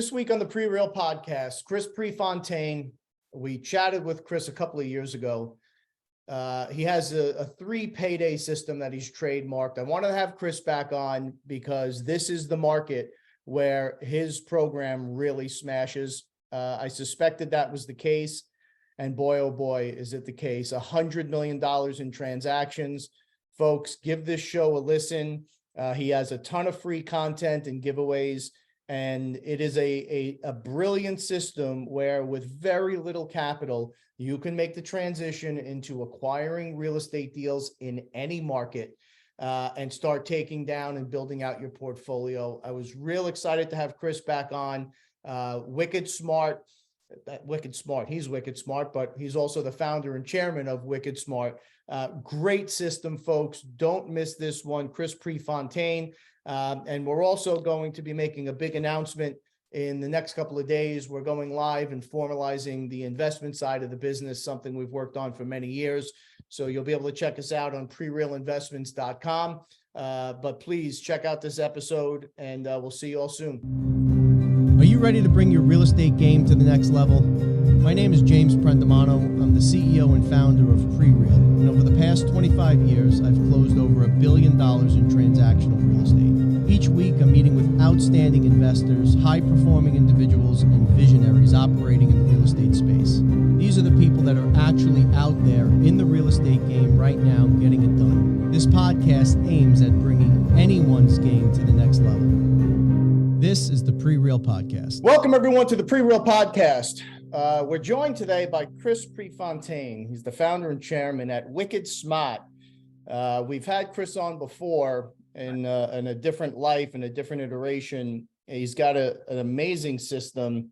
This week on the Prereal Podcast, Chris Prefontaine. We chatted with Chris a couple of years ago. He has a 3 payday system that he's trademarked. I want to have Chris back on because this is the market where his program really smashes. I suspected that was the case. And boy, oh boy, is it the case. $100 million in transactions. Folks, give this show a listen. He has a ton of free content and giveaways. And it is a brilliant system where with very little capital, you can make the transition into acquiring real estate deals in any market and start taking down and building out your portfolio. I was real excited to have Chris back on. Wicked smart. He's wicked smart, but he's also the founder and chairman of Wicked Smart. Great system, folks. Don't miss this one. Chris Prefontaine. And we're also going to be making a big announcement in the next couple of days. We're going live and formalizing the investment side of the business, something we've worked on for many years. So you'll be able to check us out on prerealinvestments.com. But please check out this episode and we'll see you all soon. Are you ready to bring your real estate game to the next level? My name is James Prendamano. I'm the CEO and founder of Prereal. And over the past 25 years, I've closed over $1 billion in transactional real estate. Each week, I'm meeting with outstanding investors, high-performing individuals, and visionaries operating in the real estate space. These are the people that are actually out there in the real estate game right now getting it done. This podcast aims at bringing anyone's game to the next level. This is the Prereal Podcast. Welcome, everyone, to the Prereal Podcast. We're joined today by Chris Prefontaine. He's the founder and chairman at Wicked Smart. We've had Chris on before in a different life, in a different iteration. He's got an amazing system.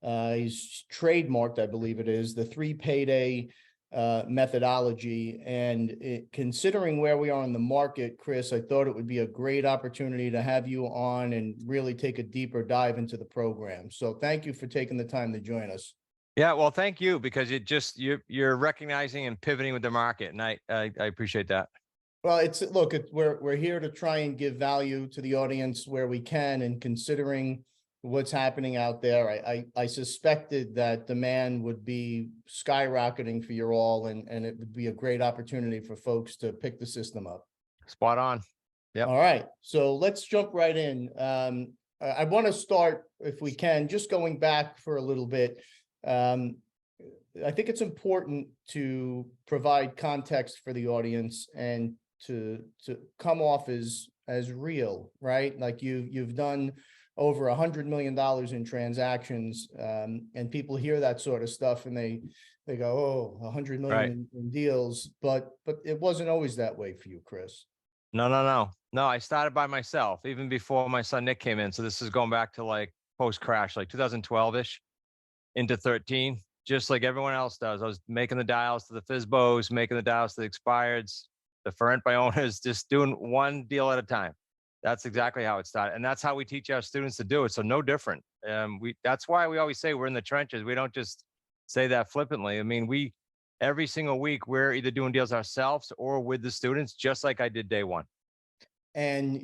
He's trademarked, I believe it is, the 3 payday methodology. And considering where we are in the market, Chris, I thought it would be a great opportunity to have you on and really take a deeper dive into the program. So thank you for taking the time to join us. Yeah, well, thank you, because you're recognizing and pivoting with the market, and I appreciate that. Well, we're here to try and give value to the audience where we can, and considering what's happening out there, I suspected that demand would be skyrocketing for you all, and it would be a great opportunity for folks to pick the system up. Spot on. Yeah. All right, so let's jump right in. I want to start, if we can, just going back for a little bit. I think it's important to provide context for the audience and to come off as real, right? Like you've done over $100 million in transactions, and people hear that sort of stuff and they go, oh, 100 million Right. in deals, but it wasn't always that way for you, Chris. No. I started by myself even before my son Nick came in. So this is going back to like post crash, like 2012-ish into 13, just like everyone else does. I was making the dials to the FSBOs, making the dials to the expireds, the for rent by owners, just doing one deal at a time. That's exactly how it started. And that's how we teach our students to do it. So no different. That's why we always say we're in the trenches. We don't just say that flippantly. I mean, every single week, we're either doing deals ourselves or with the students, just like I did day one. And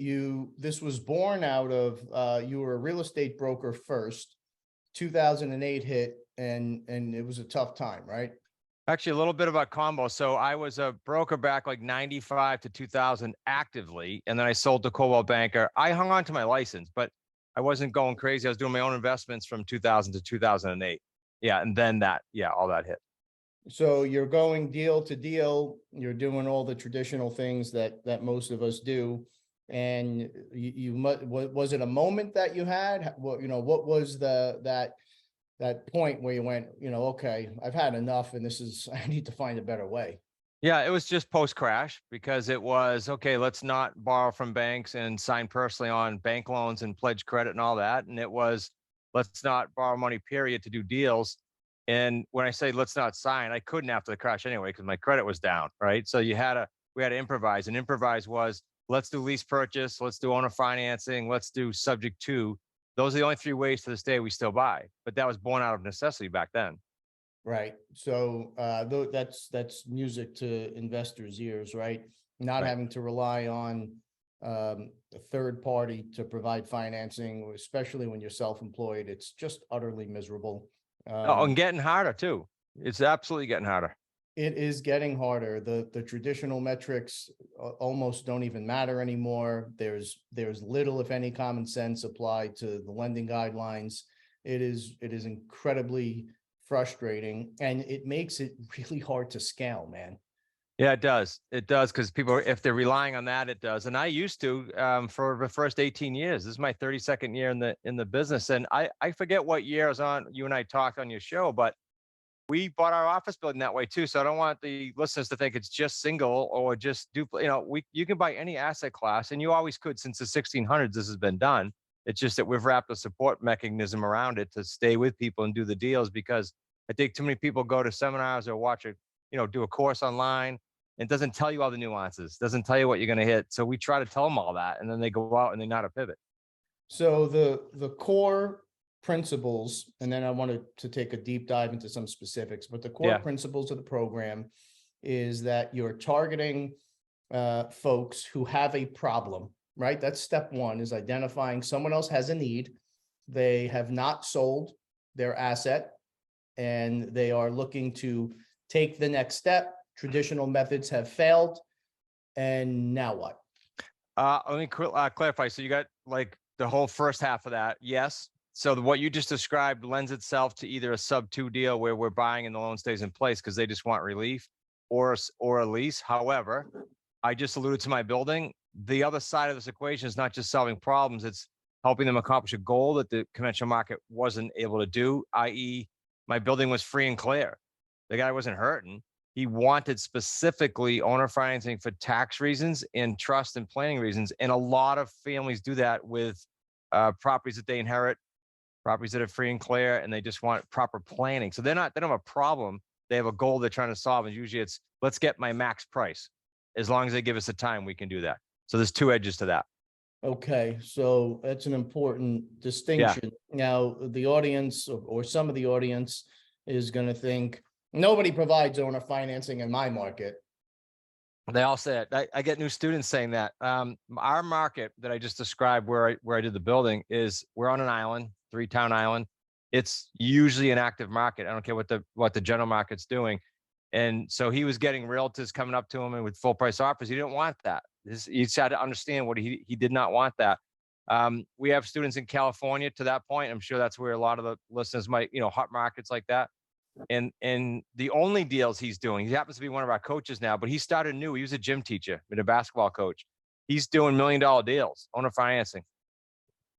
this was born out of, you were a real estate broker first, 2008 hit, and it was a tough time, right? Actually, a little bit about combo. So I was a broker back like 95 to 2000 actively, and then I sold to Coldwell Banker. I hung on to my license, but I wasn't going crazy. I was doing my own investments from 2000 to 2008. Yeah, and then all that hit. So you're going deal to deal. You're doing all the traditional things that most of us do. And was it a moment that you had? What was that point where you went, okay, I've had enough, and I need to find a better way? Yeah, it was just post crash, because it was, okay, let's not borrow from banks and sign personally on bank loans and pledge credit and all that. And it was, let's not borrow money, period, to do deals. And when I say let's not sign, I couldn't after the crash anyway, because my credit was down, right? So we had to improvise, and improvise was, let's do lease purchase, let's do owner financing, let's do subject to. Those are the only 3 ways to this day we still buy, but that was born out of necessity back then. Right. So that's music to investors' ears, right? Not Right. having to rely on a third party to provide financing, especially when you're self-employed. It's just utterly miserable. Oh, and getting harder too. It's absolutely getting harder. It is getting harder. The traditional metrics almost don't even matter anymore. There's little, if any, common sense applied to the lending guidelines. It is incredibly frustrating, and it makes it really hard to scale, man. Yeah, it does. It does, because people, if they're relying on that, it does. And I used to, for the first 18 years. This is my 32nd year in the business, and I forget what year I was on. You and I talked on your show, but we bought our office building that way too. So I don't want the listeners to think it's just single or just duplicate. You know, you can buy any asset class, and you always could. Since the 1600s, this has been done. It's just that we've wrapped a support mechanism around it to stay with people and do the deals, because I think too many people go to seminars or watch it, do a course online. It doesn't tell you all the nuances, doesn't tell you what you're going to hit. So we try to tell them all that, and then they go out and they know how to pivot. So the core principles, and then I wanted to take a deep dive into some specifics, but the core principles of the program is that you're targeting folks who have a problem, right? That's step one, is identifying someone else has a need. They have not sold their asset and they are looking to take the next step. Traditional methods have failed. And now what? Let me clarify. So you got like the whole first half of that. Yes. So what you just described lends itself to either a sub 2 deal where we're buying and the loan stays in place because they just want relief, or a lease. However, I just alluded to my building. The other side of this equation is not just solving problems. It's helping them accomplish a goal that the conventional market wasn't able to do, i.e. my building was free and clear. The guy wasn't hurting. He wanted specifically owner financing for tax reasons and trust and planning reasons. And a lot of families do that with properties that they inherit, properties that are free and clear, and they just want proper planning. So they don't have a problem. They have a goal they're trying to solve. And usually it's, let's get my max price. As long as they give us the time, we can do that. So there's two edges to that. Okay, so that's an important distinction. Now, the audience or some of the audience is going to think, nobody provides owner financing in my market. They all say it. I get new students saying that. Our market that I just described, where I did the building, is we're on an island, 3-town island. It's usually an active market. I don't care what the general market's doing. And so he was getting realtors coming up to him and with full price offers. He didn't want that. He just had to understand what he did not want that. We have students in California to that point. I'm sure that's where a lot of the listeners might, hot markets like that. And the only deals he's doing, he happens to be one of our coaches now, but he started new. He was a gym teacher and a basketball coach. He's doing $1 million deals, owner financing,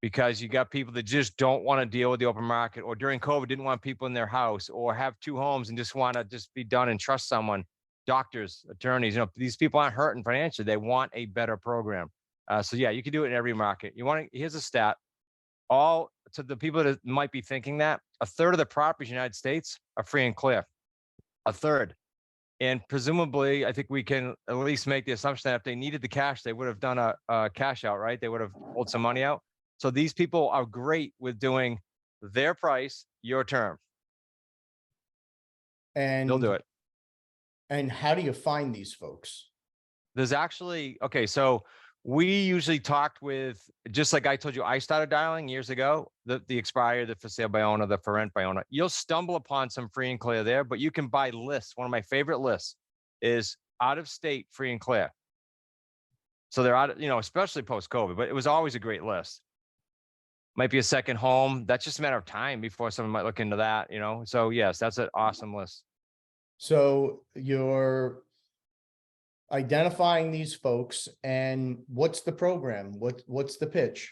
because you got people that just don't want to deal with the open market, or during COVID didn't want people in their house, or have 2 homes and just want to just be done and trust someone. Doctors, attorneys, these people aren't hurting financially. They want a better program. So yeah, you can do it in every market. Here's a stat. All to the people that might be thinking that, 1/3 of the properties in the United States are free and clear. 1/3. And presumably, I think we can at least make the assumption that if they needed the cash, they would have done a cash out, right? They would have pulled some money out. So these people are great with doing their price, your term. And they'll do it. And how do you find these folks? There's actually, okay, so we usually talked with, just like I told you, I started dialing years ago, the expired, the for sale by owner, the for rent by owner. You'll stumble upon some free and clear there, but you can buy lists. One of my favorite lists is out of state free and clear. So they're out, especially post-COVID, but it was always a great list. Might be a second home. That's just a matter of time before someone might look into that, So yes, that's an awesome list. So you're identifying these folks, and what's the program? What's the pitch?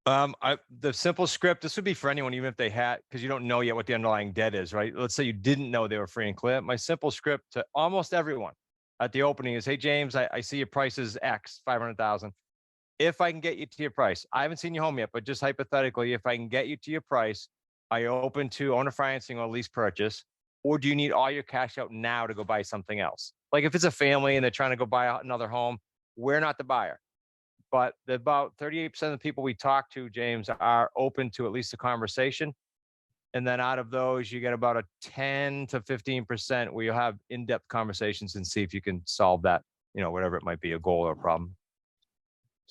The simple script, this would be for anyone, even if they had, because you don't know yet what the underlying debt is, right? Let's say you didn't know they were free and clear. My simple script to almost everyone at the opening is, hey, James, I see your price is X, 500,000. If I can get you to your price, I haven't seen your home yet, but just hypothetically, if I can get you to your price, are you open to owner financing or lease purchase? Or do you need all your cash out now to go buy something else? Like if it's a family and they're trying to go buy another home, we're not the buyer. But about 38% of the people we talk to, James, are open to at least a conversation. And then out of those, you get about a 10 to 15% where you'll have in-depth conversations and see if you can solve that, whatever it might be, a goal or a problem.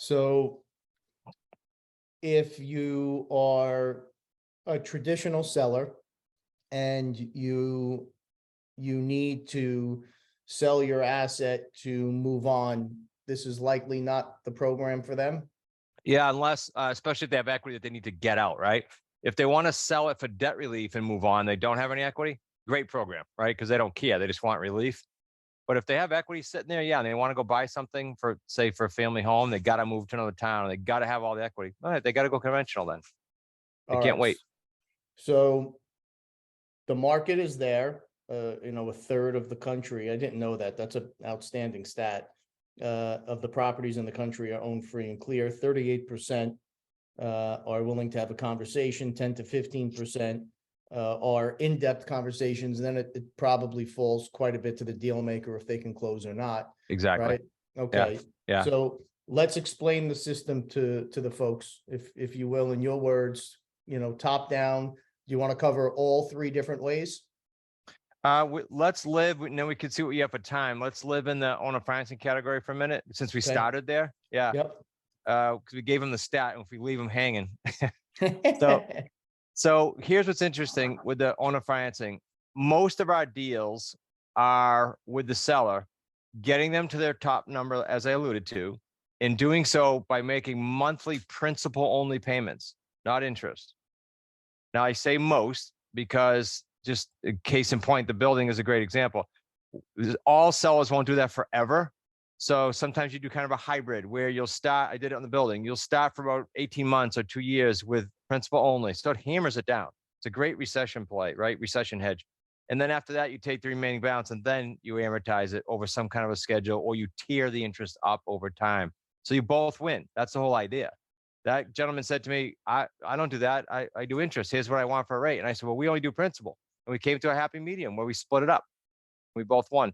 So if you are a traditional seller and you need to sell your asset to move on, this is likely not the program for them. Yeah, unless, especially if they have equity that they need to get out, right? If they want to sell it for debt relief and move on, they don't have any equity, great program, right? Because they don't care. They just want relief. But if they have equity sitting there, yeah, and they want to go buy something for, say, for a family home, they got to move to another town. They got to have all the equity. All right, they got to go conventional then. They All can't right. wait. So the market is there, a third of the country. I didn't know that. That's an outstanding stat. Of the properties in the country are owned free and clear. 38% are willing to have a conversation. 10 to 15% are in-depth conversations. And then it probably falls quite a bit to the deal maker if they can close or not. Exactly. Right? Okay. Yeah. So let's explain the system to the folks, if you will, in your words. Top down. Do you want to cover all three different ways? Let's live, and then we can see what you have for time. Let's live in the owner financing category for a minute, since we started there. Yeah. Yep. Because we gave them the stat, and if we leave them hanging. So here's what's interesting with the owner financing. Most of our deals are with the seller, getting them to their top number, as I alluded to, and doing so by making monthly principal only payments, not interest. Now I say most because, just a case in point, the building is a great example. All sellers won't do that forever. So sometimes you do kind of a hybrid where you'll start, I did it on the building, you'll start for about 18 months or 2 years with principal only. So it hammers it down. It's a great recession play, right? Recession hedge. And then after that, you take the remaining balance and then you amortize it over some kind of a schedule, or you tier the interest up over time. So you both win. That's the whole idea. That gentleman said to me, I don't do that. I do interest. Here's what I want for a rate. And I said, well, we only do principal. And we came to a happy medium where we split it up. We both won.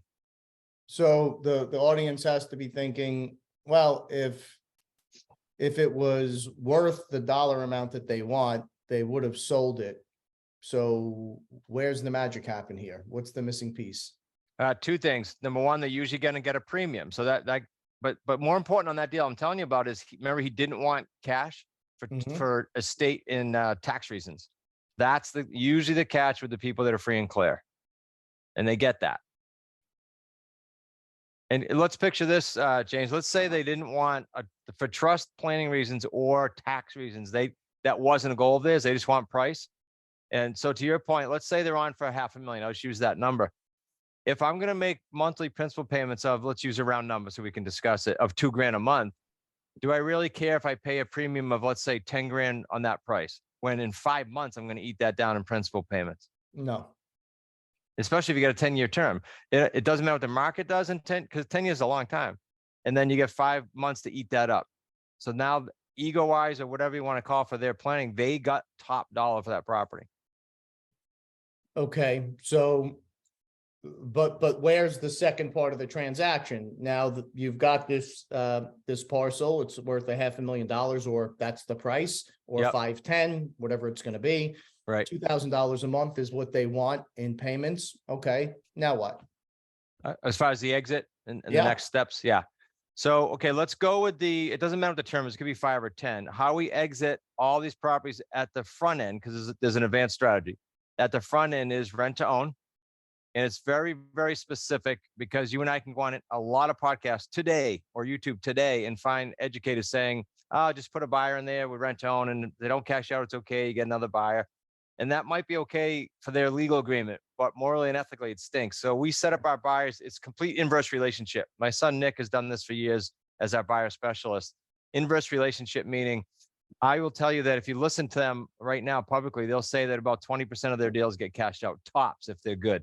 So the audience has to be thinking, well, if it was worth the dollar amount that they want, they would have sold it. So where's the magic happen here? What's the missing piece? Two things. Number one, they're usually going to get a premium. So but more important on that deal I'm telling you about is, remember, he didn't want cash for estate and tax reasons. That's usually the catch with the people that are free and clear, and they get that. And let's picture this, James. Let's say they didn't want for trust planning reasons or tax reasons. That wasn't a goal of theirs. They just want price. And so, to your point, let's say they're on for $500,000. I'll just use that number. If I'm going to make monthly principal payments of, let's use a round number so we can discuss it, of $2,000 a month, do I really care if I pay a premium of, let's say, $10,000 on that price, when in 5 months I'm going to eat that down in principal payments? No. Especially if you get a 10-year term. It doesn't matter what the market does in 10, because 10 years is a long time. And then you get 5 months to eat that up. So now, ego-wise or whatever you want to call for their planning, they got top dollar for that property. Okay. So, but where's the second part of the transaction? Now that you've got this parcel, it's worth $500,000, or that's the price, or 510, whatever it's going to be. Right. $2,000 a month is what they want in payments. Okay. Now what? As far as the exit and the next steps. Yeah. So, okay, let's go with it doesn't matter what the term is. It could be 5 or 10. How we exit all these properties at the front end, because there's an advanced strategy. At the front end is rent to own. And it's very, very specific, because you and I can go on a lot of podcasts today or YouTube today and find educators saying, oh, just put a buyer in there with rent to own, and they don't cash out. It's okay. You get another buyer. And that might be okay for their legal agreement, but morally and ethically, it stinks. So we set up our buyers. It's complete inverse relationship. My son, Nick, has done this for years as our buyer specialist. Inverse relationship, meaning I will tell you that if you listen to them right now publicly, they'll say that about 20% of their deals get cashed out, tops, if they're good.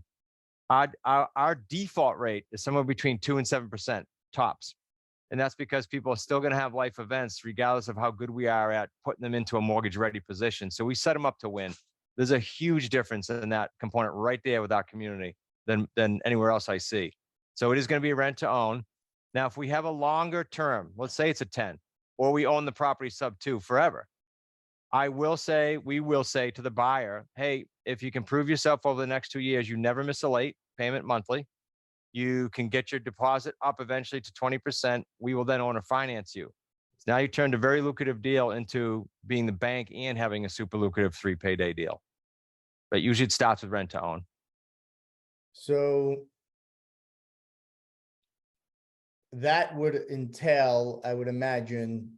Our default rate is somewhere between 2 and 7% tops. And that's because people are still going to have life events, regardless of how good we are at putting them into a mortgage ready position. So we set them up to win. There's a huge difference in that component right there with our community than anywhere else I see. So it is going to be rent to own. Now, if we have a longer term, let's say it's a 10, or we own the property sub 2 forever, we will say to the buyer, hey, if you can prove yourself over the next 2 years, you never miss a late payment monthly, you can get your deposit up eventually to 20%. We will then owner finance you. So now you turned a very lucrative deal into being the bank and having a super lucrative 3 payday deal. But usually it starts with rent to own. So that would entail, I would imagine,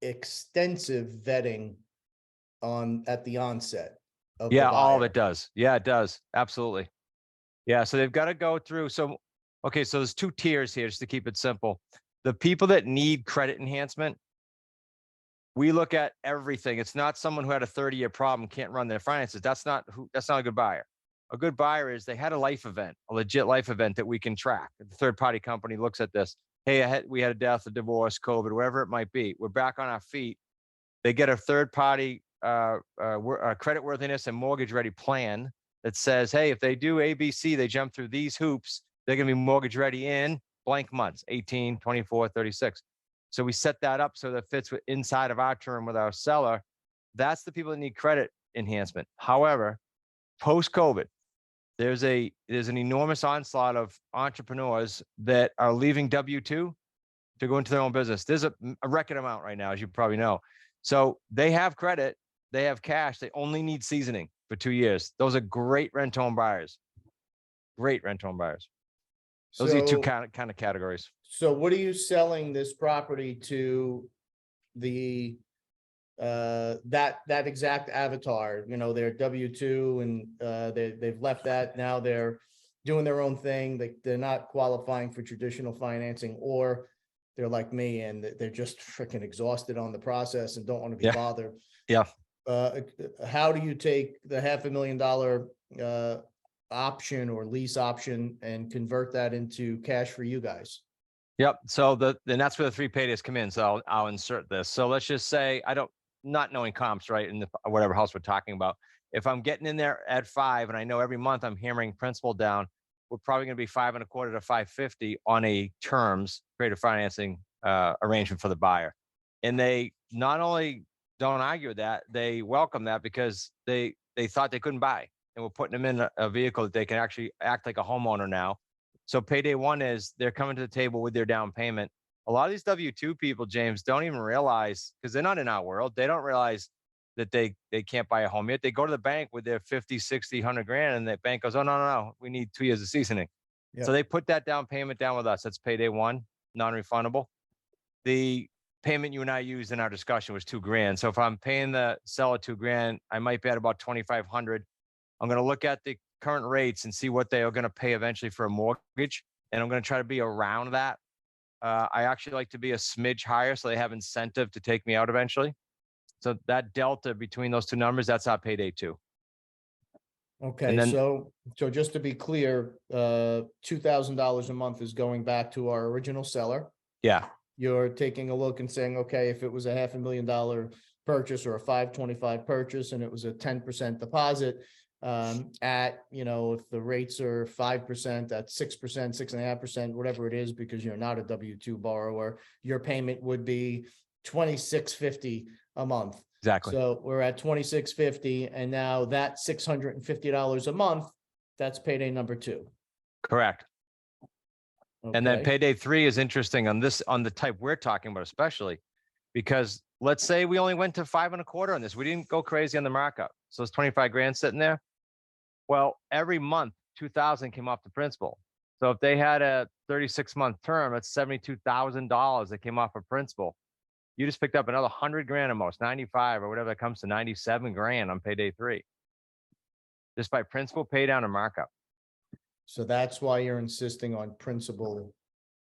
extensive vetting at the onset of the Yeah, all of buyer. it does. Yeah, it does. Absolutely. Yeah. So they've got to go through. So, okay. So there's 2 tiers here, just to keep it simple. The people that need credit enhancement, we look at everything. It's not someone who had a 30-year problem, can't run their finances. That's not a good buyer. A good buyer is they had a life event, a legit life event that we can track. The third-party company looks at this. Hey, we had a death, a divorce, COVID, whatever it might be. We're back on our feet. They get a third-party creditworthiness and mortgage-ready plan that says, hey, if they do ABC, they jump through these hoops, they're going to be mortgage-ready in blank months, 18, 24, 36. So we set that up so that fits inside of our term with our seller. That's the people that need credit enhancement. However, post-COVID, there's an enormous onslaught of entrepreneurs that are leaving W-2 to go into their own business. There's a record amount right now, as you probably know. So they have credit, they have cash, they only need seasoning for 2 years. Those are great rent-to-own buyers. Great rent-to-own buyers. Those are the 2 kind of categories. So what are you selling this property to the that exact avatar? You know, they're W-2 and they've left that. Now they're doing their own thing. They're not qualifying for traditional financing, or they're like me and they're just freaking exhausted on the process and don't want to be bothered. Yeah. How do you take the $500,000 option or lease option and convert that into cash for you guys? Yep. So then that's where the 3 paydays come in. So I'll insert this. So let's just say not knowing comps, right? In whatever house we're talking about, if I'm getting in there at 5 and I know every month I'm hammering principal down, we're probably going to be 5.25 to 550 on a terms creative financing arrangement for the buyer. And they not only don't argue with that, they welcome that because they thought they couldn't buy, and we're putting them in a vehicle that they can actually act like a homeowner now. So payday 1 is they're coming to the table with their down payment. A lot of these W-2 people, James, don't even realize, because they're not in our world, they don't realize that they can't buy a home yet. They go to the bank with their 50, 60, 100 grand, and the bank goes, oh, no, we need 2 years of seasoning. Yep. So they put that down payment down with us. That's payday 1, non-refundable. The payment you and I used in our discussion was $2,000. So if I'm paying the seller $2,000, I might be at about 2,500. I'm going to look at the current rates and see what they are going to pay eventually for a mortgage. And I'm going to try to be around that. I actually like to be a smidge higher so they have incentive to take me out eventually. So that delta between those 2 numbers, that's our payday 2. Okay. Then, so just to be clear, $2,000 a month is going back to our original seller. Yeah. You're taking a look and saying, okay, if it was a $500,000 purchase or a 525 purchase and it was a 10% deposit, at, if the rates are 5%, that's 6%, 6.5%, whatever it is, because you're not a W-2 borrower, your payment would be $2,650 a month. Exactly. So we're at $2,650, and now that $650 a month, that's payday number 2. Correct. Okay. And then payday 3 is interesting on the type we're talking about, especially because let's say we only went to 5.25 on this. We didn't go crazy on the markup. So it's 25 grand sitting there. Well, every month, 2,000 came off the principal. So if they had a 36-month term, that's $72,000 that came off of principal. You just picked up another 100 grand almost, 95 or whatever it comes to, 97 grand on payday 3. Just by principal pay down and markup. So that's why you're insisting on principal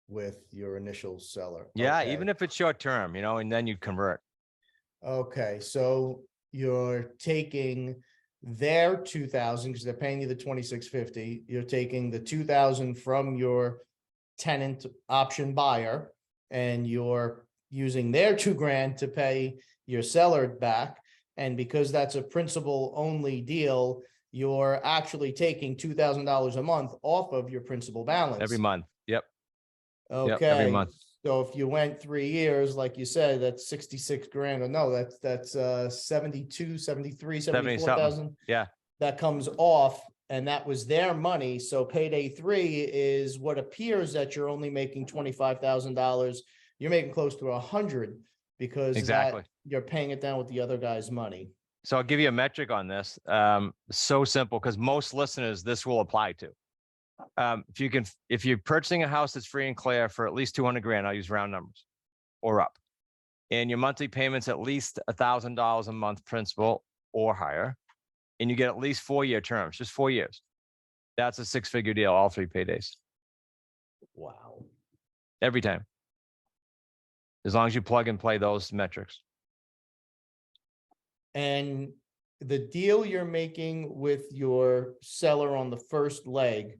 with your initial seller. Yeah, okay. Even if it's short term, and then you convert. Okay, so you're taking their 2,000 because they're paying you the 2,650. You're taking the 2,000 from your tenant option buyer, and you're using their $2,000 to pay your seller back. And because that's a principal only deal, you're actually taking $2,000 a month off of your principal balance every month. Yep. Okay. Yep, every month. So if you went 3 years, like you said, that's 66 grand, or no, that's 72, 73, 74,000. Yeah. That comes off, and that was their money. So payday 3 is what appears that you're only making $25,000. You're making close to 100 because Exactly. that you're paying it down with the other guy's money. So I'll give you a metric on this. So simple, because most listeners, this will apply to. If you're purchasing a house that's free and clear for at least 200 grand, I'll use round numbers or up, and your monthly payments at least $1,000 a month principal or higher, and you get at least 4-year terms, just 4 years. That's a 6-figure deal, all 3 paydays. Wow. Every time. As long as you plug and play those metrics. And the deal you're making with your seller on the first leg,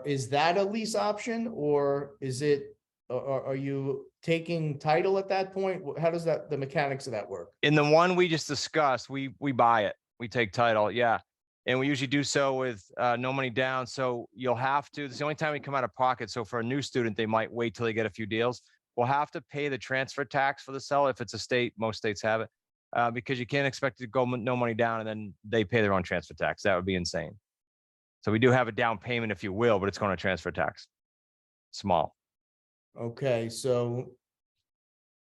is that a lease option, or is it, or are you taking title at that point? How does the mechanics of that work? In the one we just discussed, we buy it. We take title. Yeah. And we usually do so with no money down. So you'll have to, it's the only time we come out of pocket. So for a new student, they might wait till they get a few deals. We'll have to pay the transfer tax for the seller. If it's a state, most states have it, because you can't expect it to go no money down and then they pay their own transfer tax. That would be insane. So we do have a down payment, if you will, but it's going to transfer tax. Small. Okay, so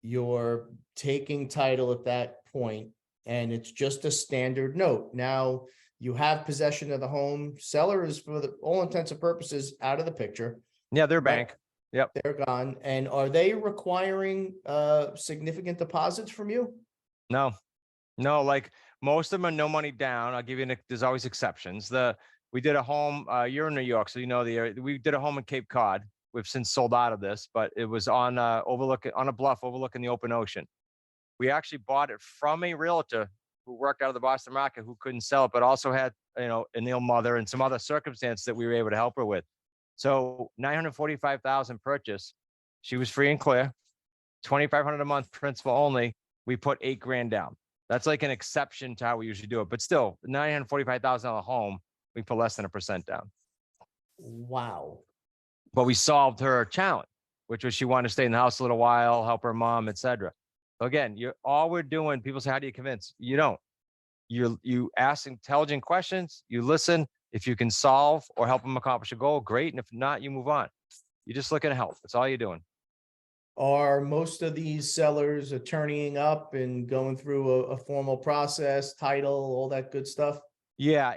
you're taking title at that point, and it's just a standard note. Now you have possession of the home. Seller is, for all intents and purposes, out of the picture. Yeah, they're Right. bank. Yep. They're gone. And are they requiring significant deposits from you? No, like most of them are no money down. I'll give you there's always exceptions. We did a home, you're in New York, so you know the area. We did a home in Cape Cod. We've since sold out of this, but it was on a bluff overlooking the open ocean. We actually bought it from a realtor who worked out of the Boston market, who couldn't sell it, but also had, an ill mother and some other circumstances that we were able to help her with. So $945,000 purchase. She was free and clear, $2,500 a month principal only. We put $8 grand down. That's like an exception to how we usually do it, but still $945,000 home, we put less than 1% down. Wow. But we solved her challenge, which was she wanted to stay in the house a little while, help her mom, etc. So again, all we're doing, people say, how do you convince? You don't. You ask intelligent questions, you listen. If you can solve or help them accomplish a goal, great. And if not, you move on. You're just looking to help. That's all you're doing. Are most of these sellers attorneying up and going through a formal process, title, all that good stuff? Yeah,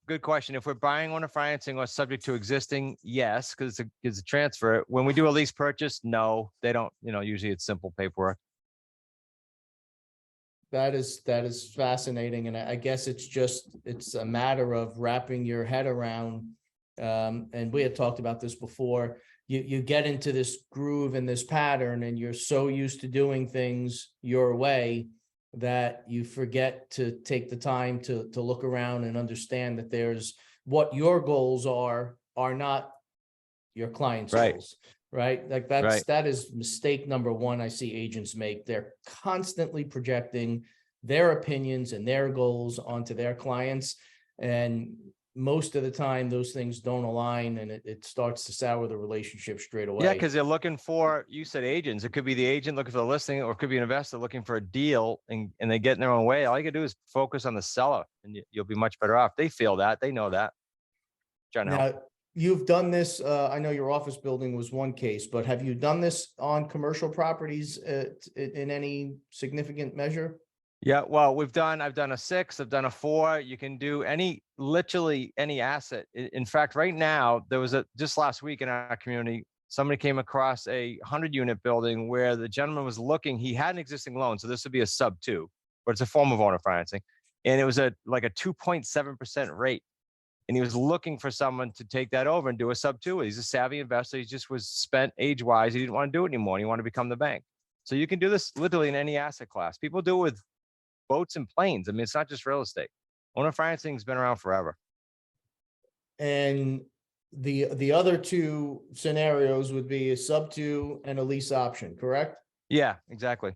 good question. If we're buying on a financing or subject to existing, yes, because it's a transfer. When we do a lease purchase, no, they don't, usually it's simple paperwork. That is fascinating. And I guess it's a matter of wrapping your head around. And we had talked about this before. You get into this groove and this pattern, and you're so used to doing things your way that you forget to take the time to look around and understand that there's what your goals are not your client's goals, right? Like that is mistake number one I see agents make. They're constantly projecting their opinions and their goals onto their clients. And most of the time those things don't align, and it starts to sour the relationship straight away. Yeah, because they're looking for, you said agents, it could be the agent looking for the listing, or it could be an investor looking for a deal, and they get in their own way. All you can do is focus on the seller, and you'll be much better off. They feel that, they know that. Trying to help. Now, you've done this, I know your office building was one case, but have you done this on commercial properties in any significant measure? Yeah, well, I've done a 6, I've done a 4. You can do literally any asset. In fact, right now, there was just last week in our community, somebody came across a 100-unit building where the gentleman was looking, he had an existing loan. So this would be a sub 2, but it's a form of owner financing. And it was like a 2.7% rate. And he was looking for someone to take that over and do a sub 2. He's a savvy investor. He just was spent age-wise. He didn't want to do it anymore. And he wanted to become the bank. So you can do this literally in any asset class. People do it with boats and planes. I mean, it's not just real estate. Owner financing has been around forever. And the other two scenarios would be a sub 2 and a lease option, correct? Yeah, exactly.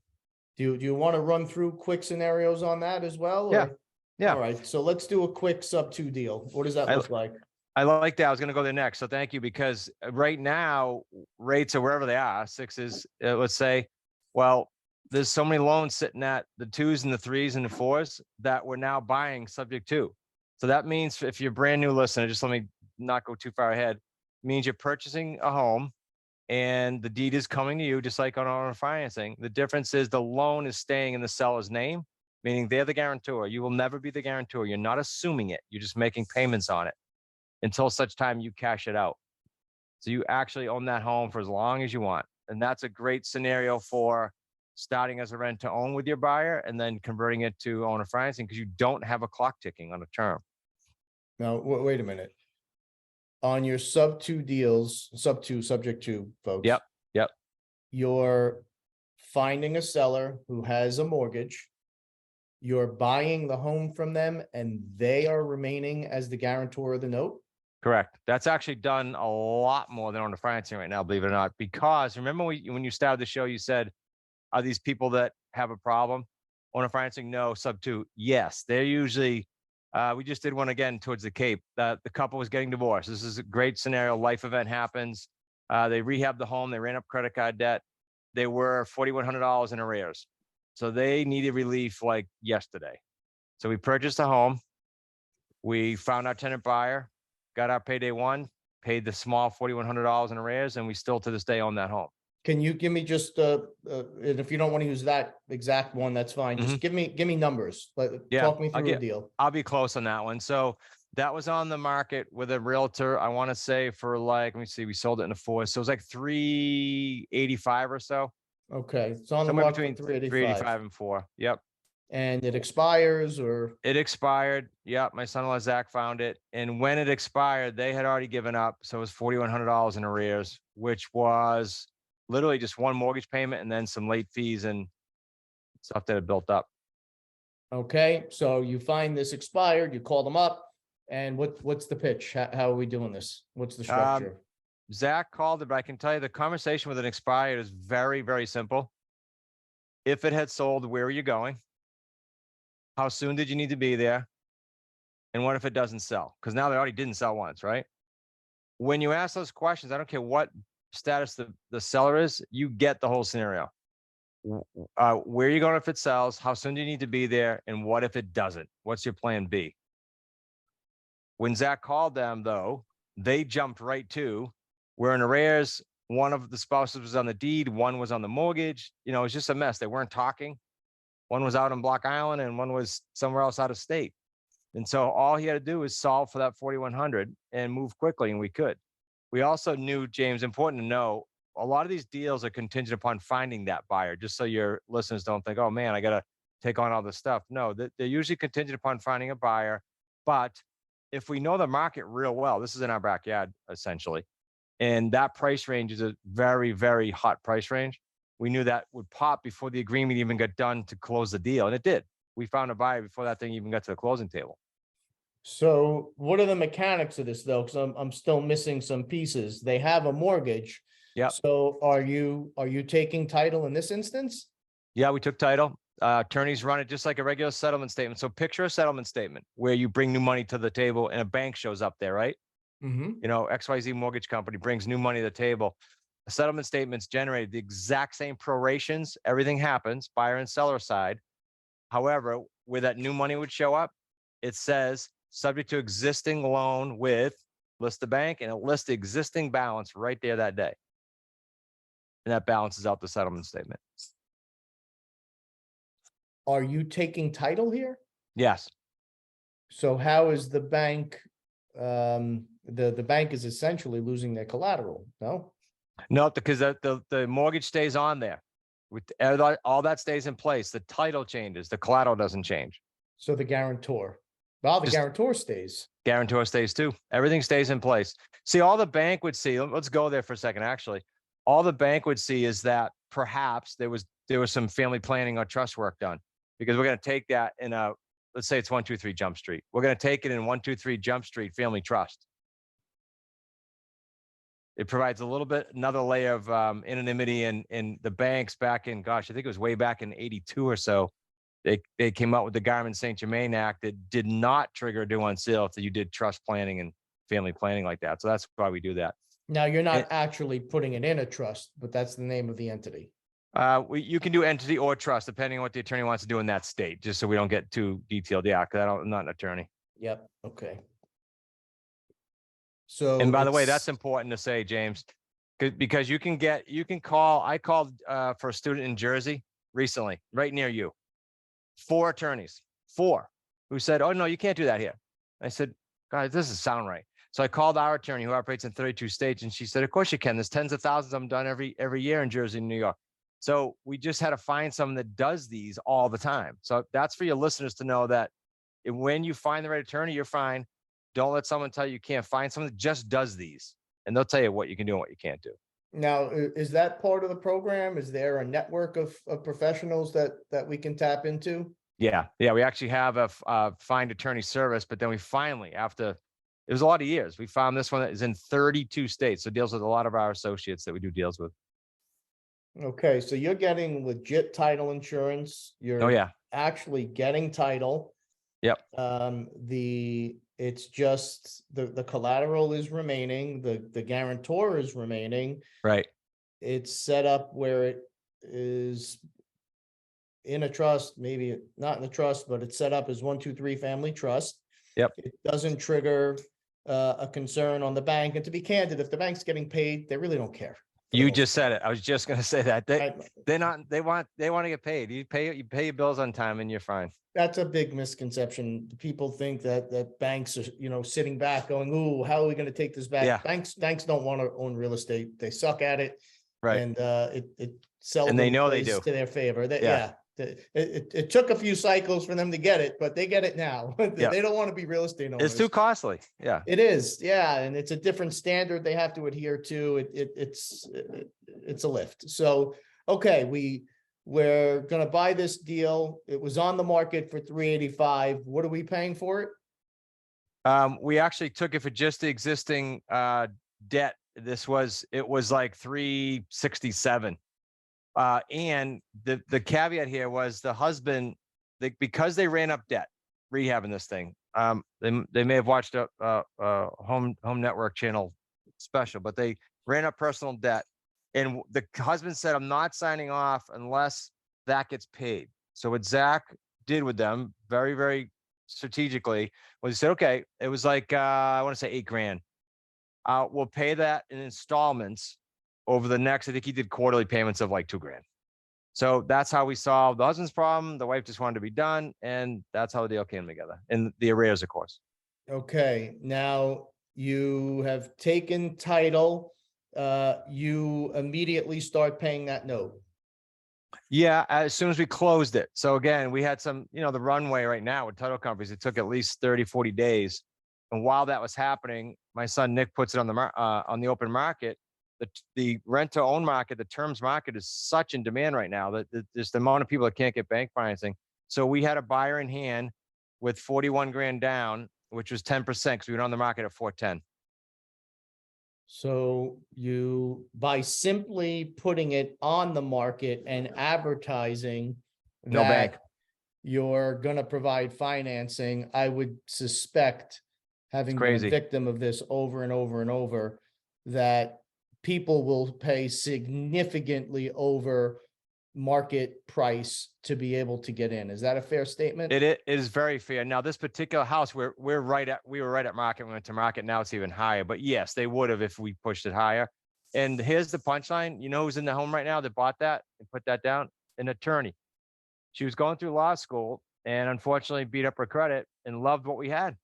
Do you want to run through quick scenarios on that as well? Yeah. Or? Yeah. All right. So let's do a quick sub 2 deal. What does that look like? I like that. I was going to go there next. So thank you, because right now rates are wherever they are. 6s, let's say, well, there's so many loans sitting at the 2s and the 3s and the 4s that we're now buying subject to. So that means if you're a brand new listener, just let me not go too far ahead, means you're purchasing a home and the deed is coming to you, just like on owner financing. The difference is the loan is staying in the seller's name, meaning they're the guarantor. You will never be the guarantor. You're not assuming it. You're just making payments on it until such time you cash it out. So you actually own that home for as long as you want. And that's a great scenario for starting as a rent to own with your buyer and then converting it to owner financing because you don't have a clock ticking on a term. Now, wait a minute. On your subject to folks. Yep. You're finding a seller who has a mortgage. You're buying the home from them and they are remaining as the guarantor of the note. Correct. That's actually done a lot more than owner financing right now, believe it or not, because remember when you started the show, you said, are these people that have a problem? Owner financing, no. Sub two, yes. They're usually, we just did one again towards the Cape. The couple was getting divorced. This is a great scenario. Life event happens. They rehabbed the home. They ran up credit card debt. They were $4,100 in arrears. So they needed relief like yesterday. So we purchased a home. We found our tenant buyer, got our payday one, paid the small $4,100 in arrears, and we still to this day own that home. Can you give me just and if you don't want to use that exact one, that's fine. Just give me numbers. Talk me through a deal. I'll be close on that one. So that was on the market with a realtor. I want to say for like, let me see, we sold it in a 4. So it was like 385 or so. Okay. It's on the Somewhere market between for 385. 385 and 4. Yep. And it expires or? It expired. Yep. My son-in-law Zach found it. And when it expired, they had already given up. So it was $4,100 in arrears, which was literally just one mortgage payment and then some late fees and stuff that had built up. Okay. So you find this expired, you call them up, and what's the pitch? How are we doing this? What's the structure? Zach called it, but I can tell you the conversation with an expired is very, very simple. If it had sold, where are you going? How soon did you need to be there? And what if it doesn't sell? Because now they already didn't sell once, right? When you ask those questions, I don't care what status the seller is, you get the whole scenario. Where are you going if it sells? How soon do you need to be there? And what if it doesn't? What's your plan B? When Zach called them, though, they jumped right to, we're in arrears. One of the spouses was on the deed. One was on the mortgage. You know, it was just a mess. They weren't talking. One was out on Block Island and one was somewhere else out of state. And so all he had to do was solve for that 4,100 and move quickly, and we could. We also knew, James, important to know, a lot of these deals are contingent upon finding that buyer, just so your listeners don't think, oh man, I got to take on all this stuff. No, they're usually contingent upon finding a buyer. But if we know the market real well, this is in our backyard, essentially, and that price range is a very, very hot price range. We knew that would pop before the agreement even got done to close the deal. And it did. We found a buyer before that thing even got to the closing table. So what are the mechanics of this though? Because I'm still missing some pieces. They have a mortgage. Yeah. So are you taking title in this instance? Yeah, we took title. Attorneys run it just like a regular settlement statement. So picture a settlement statement where you bring new money to the table and a bank shows up there, right? Mm-hmm. You know, XYZ mortgage company brings new money to the table. A settlement statement's generated the exact same prorations. Everything happens, buyer and seller side. However, where that new money would show up, it says subject to existing loan with, list the bank, and it lists the existing balance right there that day. And that balances out the settlement statement. Are you taking title here? Yes. So how is the bank, the bank is essentially losing their collateral, no? No, because the mortgage stays on there. With all that stays in place. The title changes. The collateral doesn't change. So the guarantor. Well, the guarantor stays. Guarantor stays too. Everything stays in place. See, all the bank would see, let's go there for a second, actually. All the bank would see is that perhaps there was some family planning or trust work done, because we're going to take that in a, let's say it's 123 Jump Street. We're going to take it in 123 Jump Street Family Trust. It provides a little bit, another layer of anonymity, and the banks back in, gosh, I think it was way back in 82 or so. They came out with the Garment St. Germain Act that did not trigger a due on sale if you did trust planning and family planning like that. So that's why we do that. Now, you're not actually putting it in a trust, but that's the name of the entity. You can do entity or trust, depending on what the attorney wants to do in that state, just so we don't get too detailed. Yeah, because I'm not an attorney. Yep. Okay. So, and by the way, that's important to say, James. Because you can call. I called for a student in Jersey recently, right near you. 4 attorneys, 4, who said, "Oh no, you can't do that here." I said, "Guys, this doesn't sound right." So I called our attorney who operates in 32 states, and she said, "Of course you can. There's tens of thousands of them done every year in Jersey and New York." So we just had to find someone that does these all the time. So that's for your listeners to know that when you find the right attorney, you're fine. Don't let someone tell you can't find someone that just does these, and they'll tell you what you can do and what you can't do. Now, is that part of the program? Is there a network of professionals that we can tap into? Yeah. We actually have a find attorney service, but then we finally, after it was a lot of years, we found this one that is in 32 states. So deals with a lot of our associates that we do deals with. Okay, so you're getting legit title insurance. Oh You're yeah. actually getting title. Yep. It's just the collateral is remaining, the guarantor is remaining. Right. It's set up where it is in a trust, maybe not in the trust, but it's set up as 1, 2, 3 family trust. Yep. It doesn't trigger a concern on the bank. And to be candid, if the bank's getting paid, they really don't care. You just said it. I was just going to say that Right. they want to get paid. You pay your bills on time and you're fine. That's a big misconception. People think that banks are, sitting back going, "Ooh, how are we going to take this back?" Yeah. Banks don't want to own real estate. They suck at it. Right. And it seldom And they know they plays do. to their favor. Yeah. It took a few cycles for them to get it, but they get it now. Yeah. They don't want to be real estate owners. It's too costly. Yeah. It is. Yeah. And it's a different standard they have to adhere to. It's a lift. So, okay, we're going to buy this deal. It was on the market for 385. What are we paying for it? We actually took it for just the existing debt. It was like 367. And the caveat here was the husband, because they ran up debt rehabbing this thing. They may have watched a home network channel special, but they ran up personal debt, and the husband said, "I'm not signing off unless that gets paid." So what Zach did with them very, very strategically was he said, "Okay, it was like I want to say $8,000. We'll pay that in installments over the next." I think he did quarterly payments of like $2,000. So that's how we solved the husband's problem. The wife just wanted to be done, and that's how the deal came together. And the arrears, of course. Okay. Now you have taken title. You immediately start paying that note. Yeah, as soon as we closed it. So again, we had some, the runway right now with title companies, it took at least 30, 40 days. And while that was happening, my son Nick puts it on the open market. The rent to own market, the terms market is such in demand right now that there's the amount of people that can't get bank financing. So we had a buyer in hand with 41 grand down, which was 10% because we went on the market at 410. So by simply putting it on the market and advertising No bank. you're going to provide financing, I would suspect, having been a crazy. victim of this over and over and over, that people will pay significantly over market price to be able to get in. Is that a fair statement? It is very fair. Now, this particular house, we were right at market. We went to market. Now it's even higher. But yes, they would have if we pushed it higher. And here's the punchline. You know who's in the home right now that bought that and put that down? An attorney. She was going through law school and unfortunately beat up her credit and loved what we had.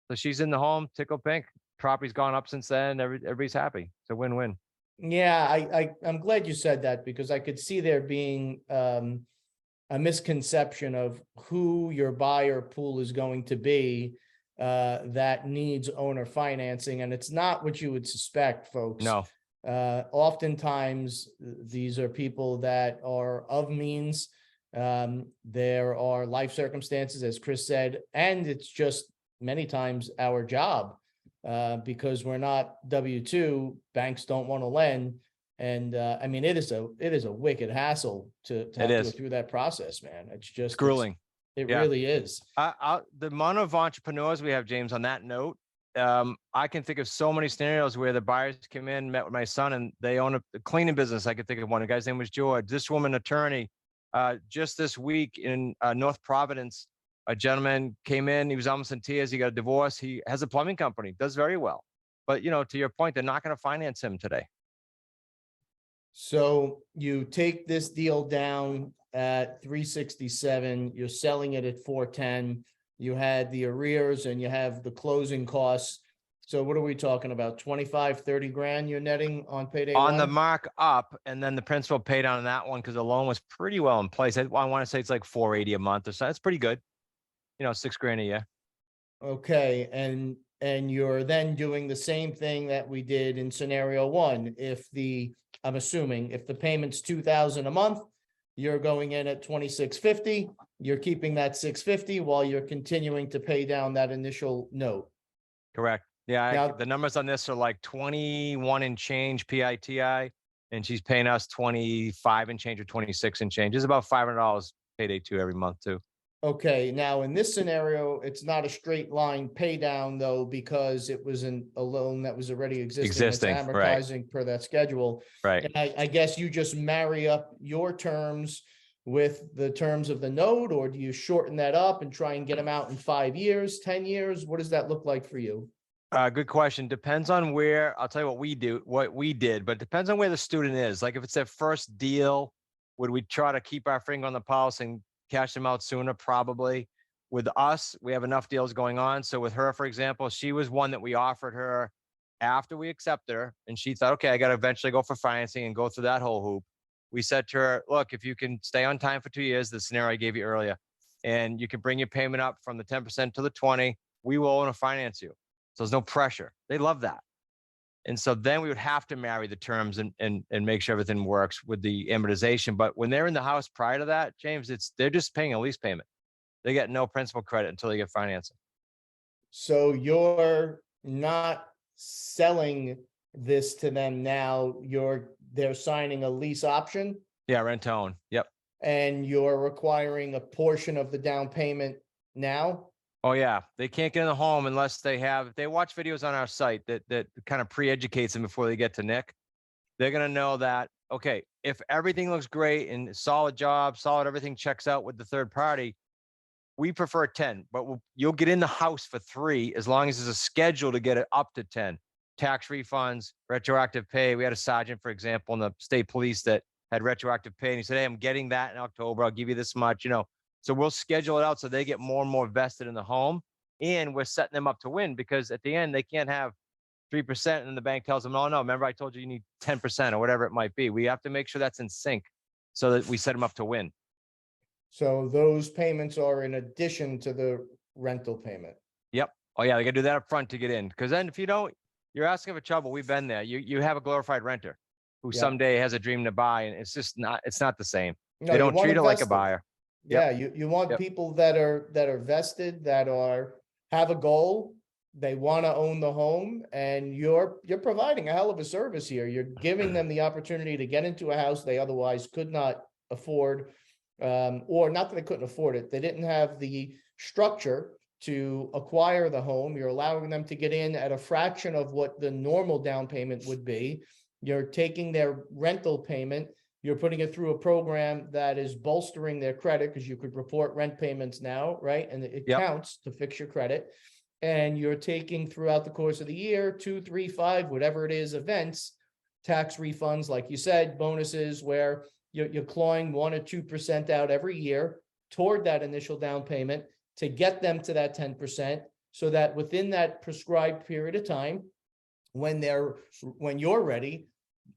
So she's in the home, tickle pink. Property's gone up since then. Everybody's happy. It's a win-win. Yeah, I'm glad you said that, because I could see there being a misconception of who your buyer pool is going to be that needs owner financing. And it's not what you would suspect, folks. No. Oftentimes, these are people that are of means. There are life circumstances, as Chris said, and it's just many times our job. Because we're not W-2, banks don't want to lend. And I mean, it is a wicked hassle to have to go through that process, man. It's just grueling. It really is. The amount of entrepreneurs we have, James, on that note, I can think of so many scenarios where the buyers came in, met with my son, and they own a cleaning business. I could think of one. The guy's name was George. This woman, attorney, just this week in North Providence, a gentleman came in, he was almost in tears. He got a divorce. He has a plumbing company, does very well. But, to your point, they're not going to finance him today. So you take this deal down at 367, you're selling it at 410. You had the arrears and you have the closing costs. So what are we talking about? 25, 30 grand you're netting on payday On the one? mark up, and then the principal paid on that one because the loan was pretty well in place. I want to say it's like 480 a month or so. That's pretty good. You know, 6 grand a year. Okay, and you're then doing the same thing that we did in scenario one. I'm assuming if the payment's 2,000 a month, you're going in at 2,650. You're keeping that 650 while you're continuing to pay down that initial note. Correct. Yeah, Now- the numbers on this are like 21 and change PITI, and she's paying us 25 and change or 26 and change. It's about $500 payday two every month too. Okay, now in this scenario, it's not a straight line pay down though, because it was a loan that was already existing. It's Right. amortizing per that schedule. Right. And I guess you just marry up your terms with the terms of the note, or do you shorten that up and try and get them out in 5 years, 10 years? What does that look like for you? Good question. Depends on where. I'll tell you what we did, but it depends on where the student is. Like if it's their first deal, would we try to keep our finger on the pulse and cash them out sooner? Probably. With us, we have enough deals going on. So with her, for example, she was one that we offered her after we accepted her, and she thought, okay, I got to eventually go for financing and go through that whole hoop. We said to her, look, if you can stay on time for 2 years, the scenario I gave you earlier, and you can bring your payment up from the 10% to the 20, we will own or finance you. So there's no pressure. They love that. And so then we would have to marry the terms and make sure everything works with the amortization. But when they're in the house prior to that, James, they're just paying a lease payment. They get no principal credit until they get financing. So you're not selling this to them now, they're signing a lease option Yeah, rent to own. Yep. and you're requiring a portion of the down payment now? Oh yeah, they can't get in the home unless they watch videos on our site that kind of pre-educates them before they get to Nick. They're gonna know that, okay, if everything looks great and solid job, solid, everything checks out with the third party, we prefer 10, but you'll get in the house for 3 as long as there's a schedule to get it up to 10. Tax refunds, retroactive pay. We had a sergeant, for example, in the state police that had retroactive pay, and he said, hey, I'm getting that in October. I'll give you this much, So we'll schedule it out so they get more and more vested in the home, and we're setting them up to win, because at the end they can't have 3% and then the bank tells them, oh no, remember I told you need 10% or whatever it might be. We have to make sure that's in sync so that we set them up to win. So those payments are in addition to the rental payment. Yep. Oh yeah, they gotta do that up front to get in. Because then if you don't, you're asking for trouble. We've been there. You have a glorified renter who Yeah. someday has a dream to buy, and it's not the same. No, They you don't want treat it like a vested. buyer. Yeah, you want Yep. people that are vested, that have a goal. They want to own the home, and you're providing a hell of a service here. You're giving them the opportunity to get into a house they otherwise could not afford, or not that they couldn't afford it. They didn't have the structure to acquire the home. You're allowing them to get in at a fraction of what the normal down payment would be. You're taking their rental payment. You're putting it through a program that is bolstering their credit, because you could report rent payments now, right? And it Yep. counts to fix your credit. And you're taking throughout the course of the year, 2, 3, 5, whatever it is, events, tax refunds, like you said, bonuses, where you're clawing 1 or 2% out every year toward that initial down payment to get them to that 10%, so that within that prescribed period of time, when you're ready,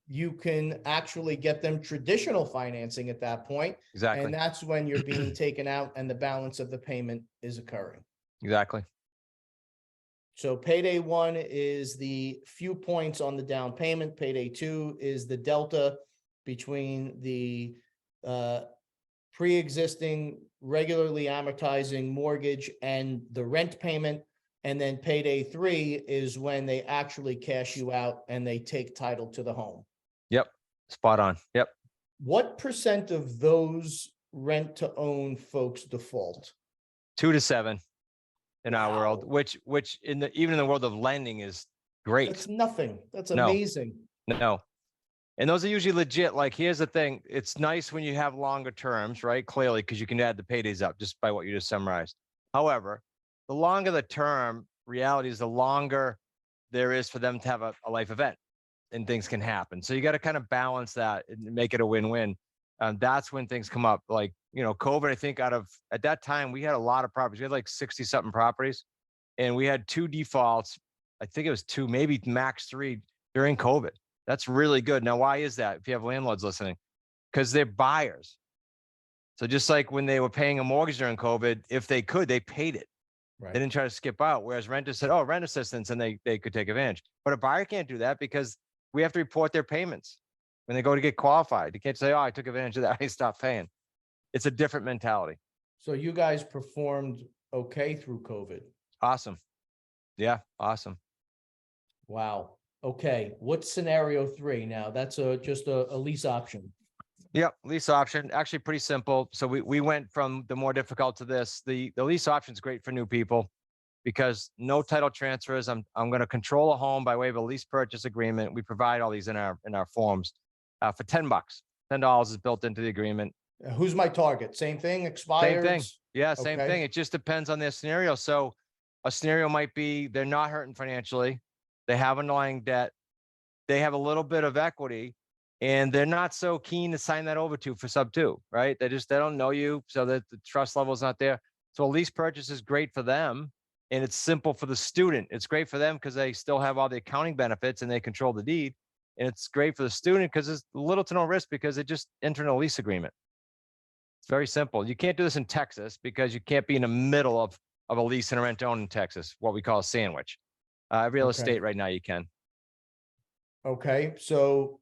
you can actually get them traditional financing at that point. Exactly. And that's when you're being taken out and the balance of the payment is occurring. Exactly. So payday 1 is the few points on the down payment. Payday 2 is the delta between the pre-existing regularly amortizing mortgage and the rent payment. And then payday 3 is when they actually cash you out and they take title to the home. Yep. Spot on. Yep. What percent of those rent to own folks default? 2 to 7 in our world, Wow. which even in the world of lending is great. That's nothing. That's No. amazing. No. And those are usually legit. Like, here's the thing. It's nice when you have longer terms, right? Clearly, because you can add the paydays up just by what you just summarized. However, the longer the term, reality is the longer there is for them to have a life event. and things can happen. So you got to kind of balance that and make it a win-win. That's when things come up. Like, COVID, I think at that time, we had a lot of properties. We had like 60 something properties, and we had 2 defaults. I think it was 2, maybe max 3 during COVID. That's really good. Now, why is that? If you have landlords listening, because they're buyers. So just like when they were paying a mortgage during COVID, if they could, they paid it. Right. They didn't try to skip out. Whereas renters said, oh, rent assistance, and they could take advantage. But a buyer can't do that because we have to report their payments when they go to get qualified. You can't say, oh, I took advantage of that, I stopped paying. It's a different mentality. So you guys performed okay through COVID. Awesome. Yeah, awesome. Wow. Okay. What's scenario 3 now? That's just a lease option. Yep, lease option, actually pretty simple. So we went from the more difficult to this. The lease option is great for new people because no title transfers. I'm going to control a home by way of a lease purchase agreement. We provide all these in our forms for $10. $10 is built into the agreement. Who's my target? Same thing, expired? Same thing. Yeah, same Okay. thing. It just depends on their scenario. So a scenario might be they're not hurting financially. They have underlying debt. They have a little bit of equity, and they're not so keen to sign that over to for sub 2, right? They don't know you, so that the trust level is not there. So a lease purchase is great for them, and it's simple for the student. It's great for them because they still have all the accounting benefits and they control the deed. And it's great for the student because there's little to no risk because they just enter a lease agreement. It's very simple. You can't do this in Texas because you can't be in the middle of a lease and a rent own in Texas, what we call a sandwich. Real estate right now you can. Okay. So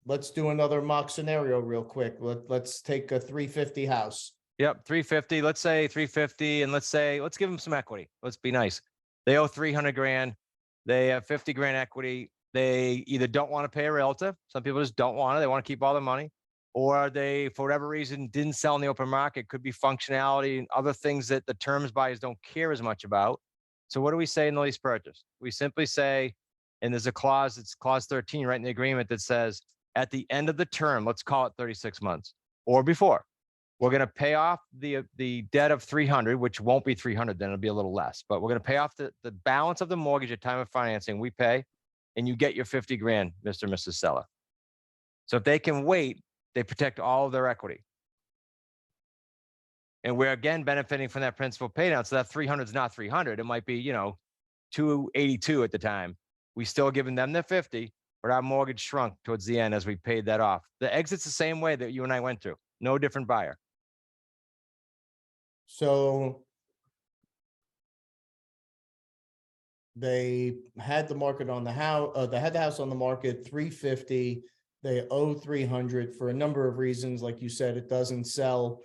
let's do another mock scenario real quick. Let's take a 350 house. Yep, 350. Let's say 350, and let's give them some equity. Let's be nice. They owe 300 grand. They have 50 grand equity. They either don't want to pay a realtor. Some people just don't want it. They want to keep all their money, or they, for whatever reason, didn't sell in the open market. Could be functionality and other things that the terms buyers don't care as much about. So what do we say in the lease purchase? We simply say, and there's a clause, it's clause 13 right in the agreement that says at the end of the term, let's call it 36 months or before, we're going to pay off the debt of 300, which won't be 300, then it'll be a little less, but we're going to pay off the balance of the mortgage at time of financing. We pay, and you get your 50 grand, Mr. and Mrs. Seller. So if they can wait, they protect all of their equity. And we're again benefiting from that principal pay down. So that 300 is not 300. It might be, 282 at the time. We still giving them their 50, but our mortgage shrunk towards the end as we paid that off. The exit's the same way that you and I went through. No different buyer. So they had the market on the house, they had the house on the market, 350. They owe 300 for a number of reasons. Like you said, it doesn't sell.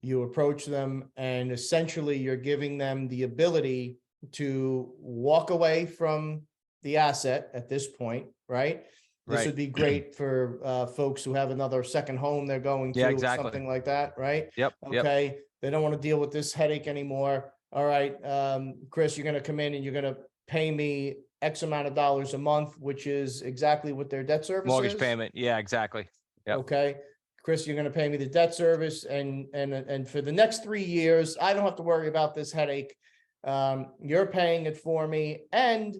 You approach them, and essentially you're giving them the ability to walk away from the asset at this point, right? This would be great for folks who have another second home they're going to, exactly. something like that, right? Yep. Okay. They don't want to deal with this headache anymore. All right, Chris, you're going to come in and you're going to pay me X amount of dollars a month, which is exactly what their debt service Mortgage is. payment. Yeah, exactly. Yep. Okay. Chris, you're going to pay me the debt service, and for the next 3 years, I don't have to worry about this headache. You're paying it for me, and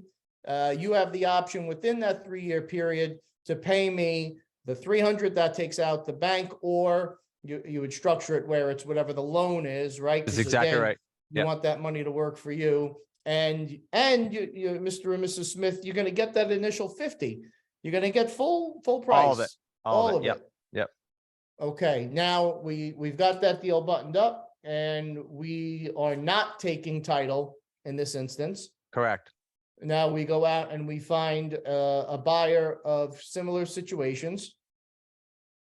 you have the option within that 3-year period to pay me the 300 that takes out the bank, or you would structure it where it's whatever the loan is, right? That's exactly right. You want that money to work for you, and you, Mr. and Mrs. Smith, you're going to get that initial 50. You're going to get full price. All of it. All of it. Yep. Okay, now we've got that deal buttoned up, and we are not taking title in this instance. Correct. Now we go out and we find a buyer of similar situations,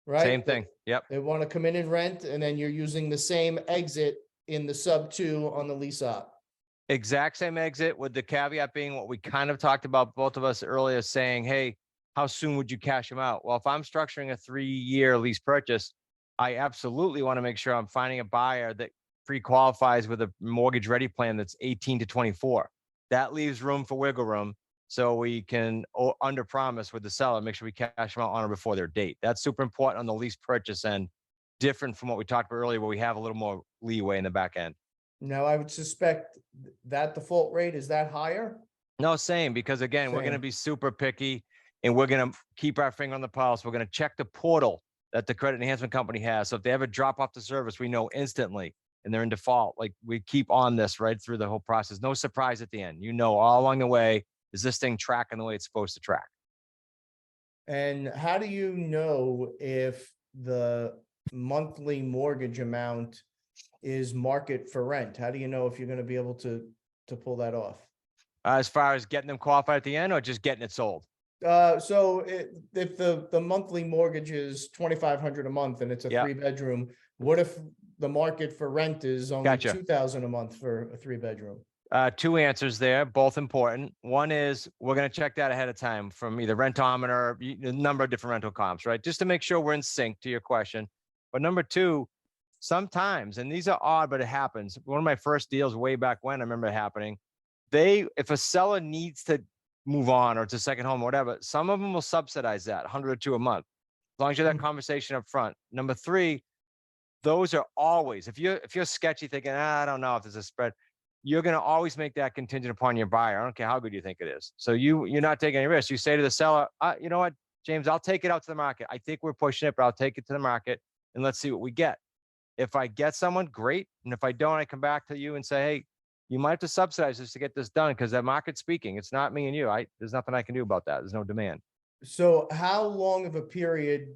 right? Same thing. Yep. They want to come in and rent, and then you're using the same exit in the sub 2 on the lease op. Exact same exit, with the caveat being what we kind of talked about, both of us earlier, saying, hey, how soon would you cash them out? Well, if I'm structuring a 3-year lease purchase, I absolutely want to make sure I'm finding a buyer that pre-qualifies with a mortgage ready plan that's 18 to 24. That leaves room for wiggle room, so we can under promise with the seller, make sure we cash them out on or before their date. That's super important on the lease purchase end, different from what we talked about earlier, where we have a little more leeway in the back end. Now, I would suspect that default rate, is that higher? No, same, because again, we're going to Same. be super picky. and we're going to keep our finger on the pulse. We're going to check the portal that the credit enhancement company has. So if they ever drop off the service, we know instantly and they're in default. Like, we keep on this right through the whole process. No surprise at the end. All along the way, is this thing tracking the way it's supposed to track? And how do you know if the monthly mortgage amount is market for rent? How do you know if you're going to be able to pull that off? As far as getting them qualified at the end, or just getting it sold? So if the monthly mortgage is $2,500 a month and it's a 3-bedroom, what if the market for rent is only $2,000 a month for a 3-bedroom? Two answers there, both important. One is we're going to check that ahead of time from either Rentometer, a number of different rental comps, right? Just to make sure we're in sync to your question. But number two, sometimes, and these are odd, but it happens. One of my first deals way back when, I remember it happening. If a seller needs to move on or it's a second home or whatever, some of them will subsidize that $100 or $200 a month, as long as you have that conversation up front. Number three, those are always, if you're sketchy thinking, I don't know if there's a spread, you're going to always make that contingent upon your buyer. I don't care how good you think it is. So you're not taking any risk. You say to the seller, you know what, James, I'll take it out to the market. I think we're pushing it, but I'll take it to the market and let's see what we get. If I get someone, great. And if I don't, I come back to you and say, hey, you might have to subsidize this to get this done, because that market's speaking. It's not me and you. There's nothing I can do about that. There's no demand. So how long of a period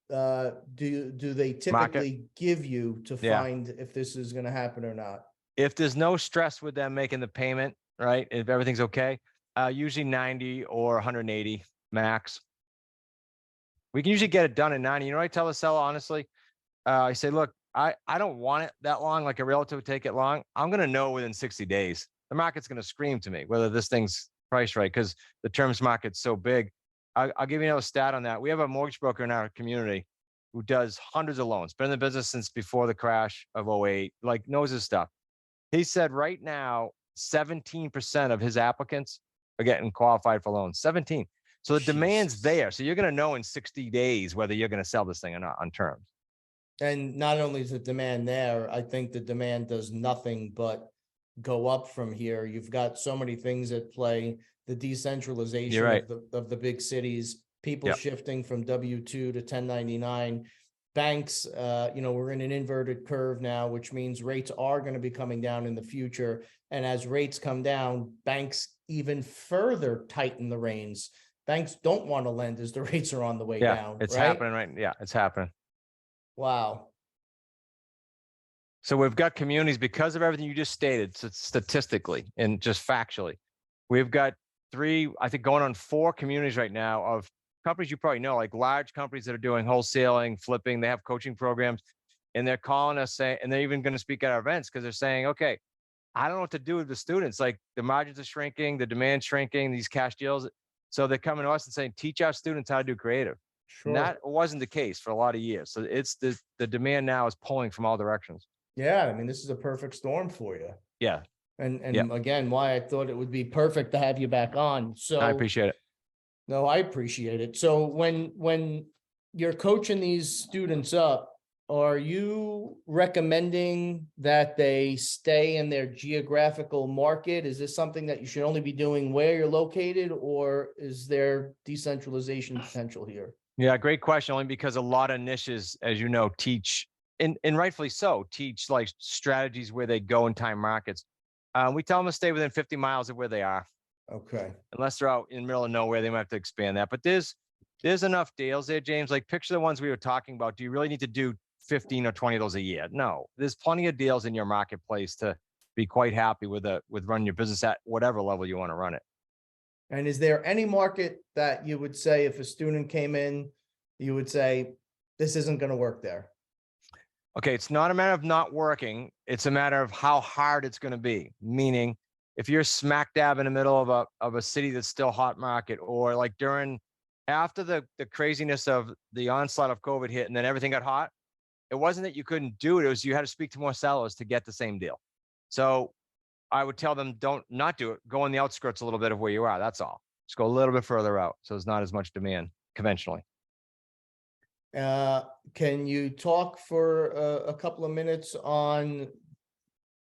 do they typically give you to find if this is going to happen or not? If there's no stress with them making the payment, right? If everything's okay, usually 90 or 180 max. We can usually get it done in 90. You know what I tell the seller, honestly? I say, look, I don't want it that long, like a realtor would take it long. I'm going to know within 60 days. The market's going to scream to me whether this thing's priced right, because the terms market's so big. I'll give you another stat on that. We have a mortgage broker in our community who does hundreds of loans, been in the business since before the crash of 08, like knows his stuff. He said right now, 17% of his applicants are getting qualified for loans. 17. So the demand's there. So you're going to know in 60 days whether you're going to sell this thing or not on terms. And not only is the demand there, I think the demand does nothing but go up from here. You've got so many things at play, the decentralization of the big cities, people shifting from W-2 to 1099, banks, we're in an inverted curve now, which means rates are going to be coming down in the future. And as rates come down, banks even further tighten the reins. Banks don't want to lend as the rates are on the way down. It's happening right. Yeah, it's happening. Wow. So we've got communities, because of everything you just stated, statistically and just factually, we've got 3, I think going on 4 communities right now of companies you probably know, like large companies that are doing wholesaling, flipping. They have coaching programs, and they're calling us saying, and they're even going to speak at our events because they're saying, okay, I don't know what to do with the students. Like, the margins are shrinking, the demand's shrinking, these cash deals. So they're coming to us and saying, teach our students how to do creative. Sure. And that wasn't the case for a lot of years. So it's the demand now is pulling from all directions. Yeah. I mean, this is a perfect storm for you. Yeah. And again, why I thought it would be perfect to have you back on. So I appreciate it. No, I appreciate it. So when you're coaching these students up, are you recommending that they stay in their geographical market? Is this something that you should only be doing where you're located, or is there decentralization potential here? Yeah, great question. Only because a lot of niches, as you know, teach, and rightfully so, teach like strategies where they go in time markets. We tell them to stay within 50 miles of where they are. Okay. Unless they're out in the middle of nowhere, they might have to expand that. But there's enough deals there, James. Like, picture the ones we were talking about. Do you really need to do 15 or 20 of those a year? No, there's plenty of deals in your marketplace to be quite happy with running your business at whatever level you want to run it. And is there any market that you would say, if a student came in, you would say, this isn't going to work there? Okay, it's not a matter of not working. It's a matter of how hard it's going to be. Meaning, if you're smack dab in the middle of a city that's still hot market, or like after the craziness of the onslaught of COVID hit and then everything got hot, it wasn't that you couldn't do it. It was you had to speak to more sellers to get the same deal. So I would tell them, not do it. Go on the outskirts a little bit of where you are. That's all. Just go a little bit further out. So there's not as much demand conventionally. Can you talk for a couple of minutes on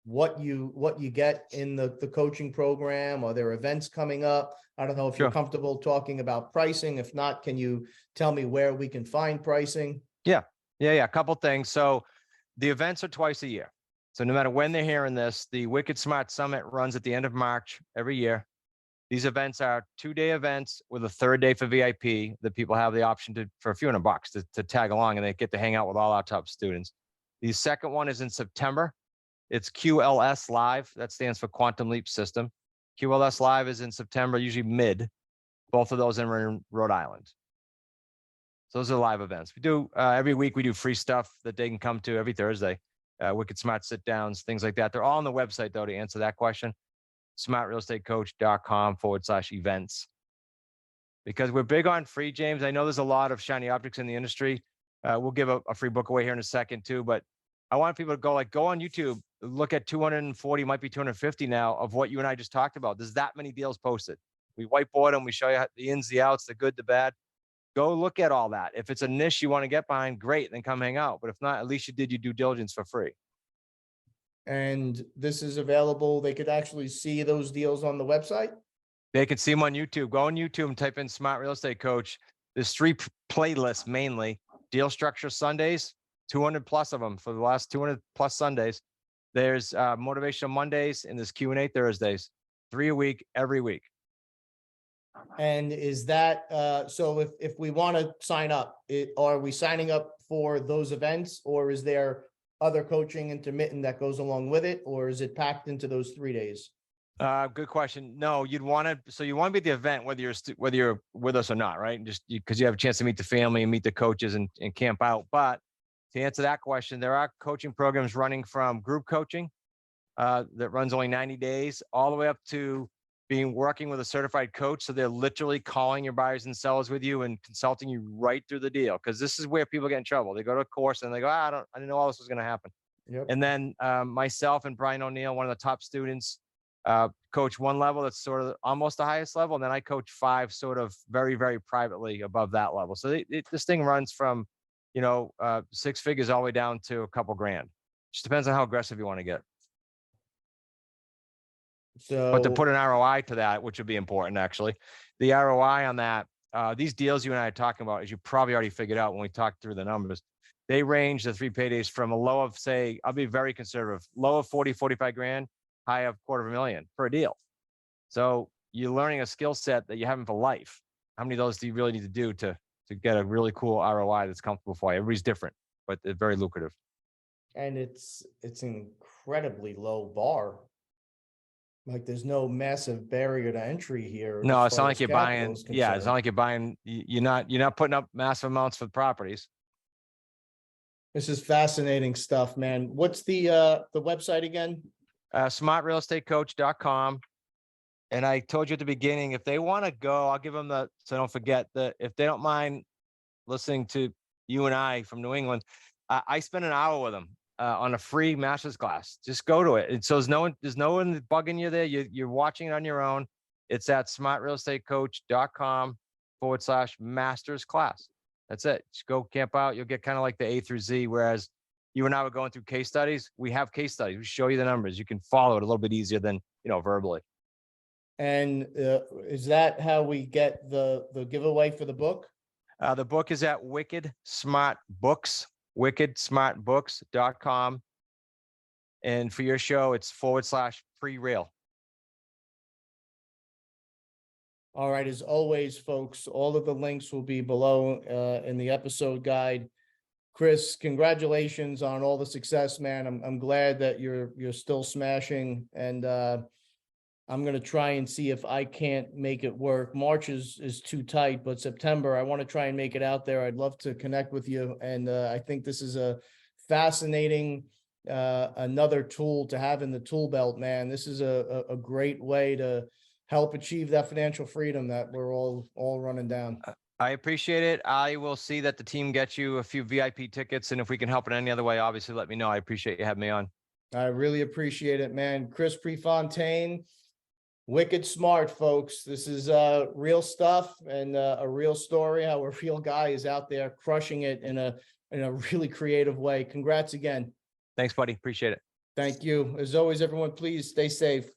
what you get in the coaching program? Are there events coming up? I don't know if you're Sure. comfortable talking about pricing. If not, can you tell me where we can find pricing? Yeah. A couple things. So the events are twice a year. So no matter when they're hearing this, the Wicked Smart Summit runs at the end of March every year. These events are 2-day events with a third day for VIP that people have the option to, for a few $100 to tag along, and they get to hang out with all our top students. The second one is in September. It's QLS Live. That stands for Quantum Leap System. QLS Live is in September, usually mid. Both of those are in Rhode Island. So those are live events. We do every week. We do free stuff that they can come to every Thursday. Wicked Smart sit downs, things like that. They're all on the website though to answer that question. smartrealestatecoach.com/events. Because we're big on free, James. I know there's a lot of shiny objects in the industry. We'll give a free book away here in a second too, but I want people to go on YouTube, look at 240, might be 250 now of what you and I just talked about. There's that many deals posted. We whiteboard them. We show you the ins, the outs, the good, the bad. Go look at all that. If it's a niche you want to get behind, great, then come hang out. But if not, at least you did your due diligence for free. And this is available. They could actually see those deals on the website. They can see them on YouTube. Go on YouTube and type in Smart Real Estate Coach. There's 3 playlists mainly. Deal Structure Sundays, 200 plus of them for the last 200 plus Sundays. There's Motivational Mondays and there's Q&A Thursdays. 3 a week, every week. And is that, so if we want to sign up, are we signing up for those events, or is there other coaching intermittent that goes along with it, or is it packed into those 3 days? Good question. No, you want to be at the event, whether you're with us or not, right? Just because you have a chance to meet the family and meet the coaches and camp out. But to answer that question, there are coaching programs running from group coaching that runs only 90 days all the way up to working with a certified coach. So they're literally calling your buyers and sellers with you and consulting you right through the deal. Cause this is where people get in trouble. They go to a course and they go, I didn't know all this was going to happen. Yep. And then myself and Brian O'Neill, one of the top students, coach one level that's sort of almost the highest level. And then I coach 5 sort of very, very privately above that level. So this thing runs from, 6 figures all the way down to a couple grand. Just depends on how aggressive you want to get. So, but to put an ROI to that, which would be important actually, the ROI on that, these deals you and I are talking about, as you probably already figured out when we talked through the numbers, they range the 3 paydays from a low of, say, I'll be very conservative, low of 40, 45 grand, high of $250,000 per deal. So you're learning a skill set that you haven't for life. How many of those do you really need to do to get a really cool ROI that's comfortable for you? Everybody's different, but they're very lucrative. And it's an incredibly low bar. Like there's no massive barrier to entry here. No, it's not like you're buying. Yeah, it's not like you're buying. You're not putting up massive amounts for properties. This is fascinating stuff, man. What's the website again? smartrealestatecoach.com. And I told you at the beginning, if they want to go, I'll give them so don't forget that if they don't mind listening to you and I from New England, I spend an hour with them on a free master's class. Just go to it. And so there's no one bugging you there. You're watching it on your own. It's at smartrealestatecoach.com/master's class. That's it. Just go camp out. You'll get kind of like the A through Z. Whereas you and I were going through case studies. We have case studies. We show you the numbers. You can follow it a little bit easier than, verbally. And is that how we get the giveaway for the book? The book is at Wicked Smart Books, wickedsmartbooks.com. And for your show, it's /Prereal. All right. As always, folks, all of the links will be below in the episode guide. Chris, congratulations on all the success, man. I'm glad that you're still smashing, and I'm going to try and see if I can't make it work. March is too tight, but September, I want to try and make it out there. I'd love to connect with you. And I think this is a fascinating, another tool to have in the tool belt, man. This is a great way to help achieve that financial freedom that we're all running down. I appreciate it. I will see that the team gets you a few VIP tickets. And if we can help in any other way, obviously let me know. I appreciate you having me on. I really appreciate it, man. Chris Prefontaine, Wicked Smart, folks. This is real stuff and a real story, how a real guy is out there crushing it in a really creative way. Congrats again. Thanks, buddy. Appreciate it. Thank you. As always, everyone, please stay safe.